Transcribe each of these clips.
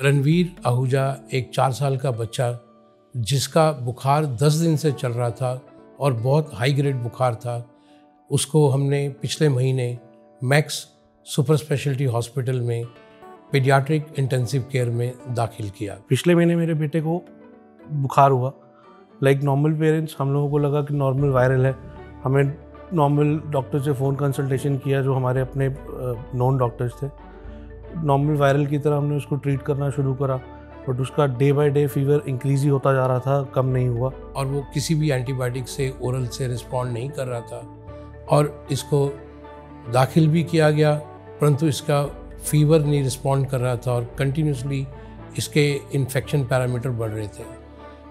रणवीर आहूजा एक 4 साल का बच्चा जिसका बुखार 10 दिन से चल रहा था और बहुत हाई ग्रेड बुखार था, उसको हमने पिछले महीने मैक्स सुपर स्पेशलिटी हॉस्पिटल में पीडियाट्रिक इंटेंसिव केयर में दाखिल किया। पिछले महीने मेरे बेटे को बुखार हुआ। लाइक नॉर्मल पेरेंट्स हम लोगों को लगा कि नॉर्मल वायरल है। हमें नॉर्मल डॉक्टर से फ़ोन कंसल्टेशन किया जो हमारे अपने नॉन डॉक्टर्स थे। नॉर्मल वायरल की तरह हमने उसको ट्रीट करना शुरू करा, बट उसका day by day fever increase ही होता जा रहा था, कम नहीं हुआ। और वो किसी भी एंटीबायोटिक से ओरल से रिस्पॉन्ड नहीं कर रहा था और इसको दाखिल भी किया गया, परंतु इसका फीवर नहीं रिस्पॉन्ड कर रहा था और कंटिन्यूसली इसके इन्फेक्शन पैरामीटर बढ़ रहे थे।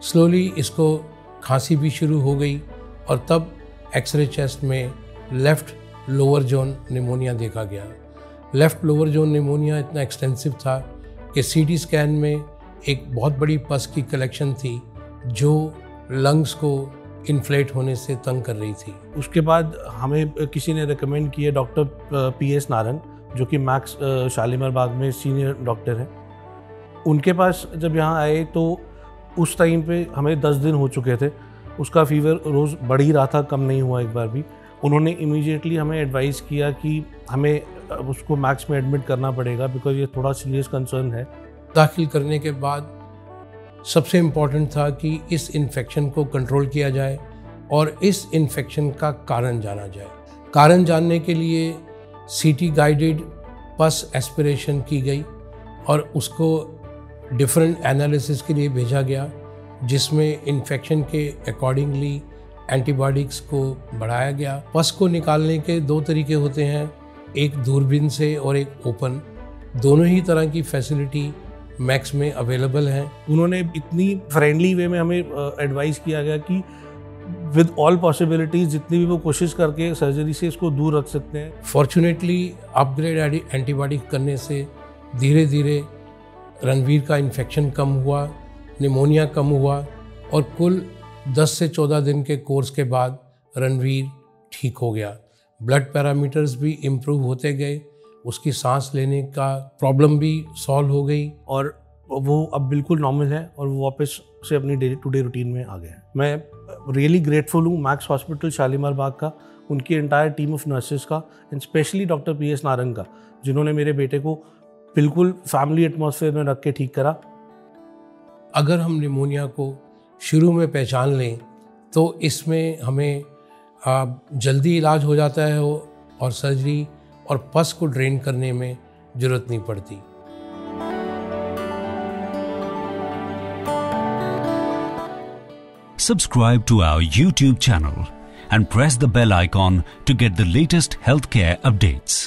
स्लोली इसको खांसी भी शुरू हो गई और तब एक्सरे चेस्ट में लेफ़्ट लोअर जोन निमोनिया देखा गया। लेफ़्ट लोअर जोन निमोनिया इतना एक्सटेंसिव था कि सीटी स्कैन में एक बहुत बड़ी पस की कलेक्शन थी जो लंग्स को इन्फ्लेट होने से तंग कर रही थी। उसके बाद हमें किसी ने रिकमेंड किया डॉक्टर PS नारंग, जो कि मैक्स शालीमार बाग में सीनियर डॉक्टर हैं। उनके पास जब यहाँ आए तो उस टाइम पे हमें 10 दिन हो चुके थे। उसका फीवर रोज़ बढ़ ही रहा था, कम नहीं हुआ एक बार भी। उन्होंने इमीडिएटली हमें एडवाइस किया कि हमें उसको मैक्स में एडमिट करना पड़ेगा बिकॉज ये थोड़ा सीरियस कंसर्न है। दाखिल करने के बाद सबसे इम्पॉर्टेंट था कि इस इन्फेक्शन को कंट्रोल किया जाए और इस इन्फेक्शन का कारण जाना जाए। कारण जानने के लिए CT गाइडेड पस एस्पिरेशन की गई और उसको डिफरेंट एनालिसिस के लिए भेजा गया, जिसमें इन्फेक्शन के अकॉर्डिंगली एंटीबायोटिक्स को बढ़ाया गया। पस को निकालने के 2 तरीके होते हैं, एक दूरबीन से और एक ओपन। दोनों ही तरह की फैसिलिटी मैक्स में अवेलेबल है। उन्होंने इतनी फ्रेंडली वे में हमें एडवाइस किया गया कि विद ऑल पॉसिबिलिटीज़ जितनी भी वो कोशिश करके सर्जरी से इसको दूर रख सकते हैं। फॉर्चुनेटली अपग्रेड एंटीबायोटिक करने से धीरे धीरे रणवीर का इन्फेक्शन कम हुआ, निमोनिया कम हुआ और कुल 10 से 14 दिन के कोर्स के बाद रणवीर ठीक हो गया। ब्लड पैरामीटर्स भी इम्प्रूव होते गए, उसकी सांस लेने का प्रॉब्लम भी सॉल्व हो गई और वो अब बिल्कुल नॉर्मल है और वो वापस से अपनी डे टू डे रूटीन में आ गए हैं। मैं रियली ग्रेटफुल हूँ मैक्स हॉस्पिटल शालीमार बाग का, उनकी एंटायर टीम ऑफ नर्सेस का, and specially doctor PS Narang का, जिन्होंने मेरे बेटे को बिल्कुल फैमिली एटमॉस्फेयर में रख के ठीक करा। अगर हम निमोनिया को शुरू में पहचान लें तो इसमें हमें जल्दी इलाज हो जाता है और सर्जरी और पस को ड्रेन करने में ज़रूरत नहीं पड़ती। Subscribe to our YouTube channel and press the bell icon to get the latest healthcare updates.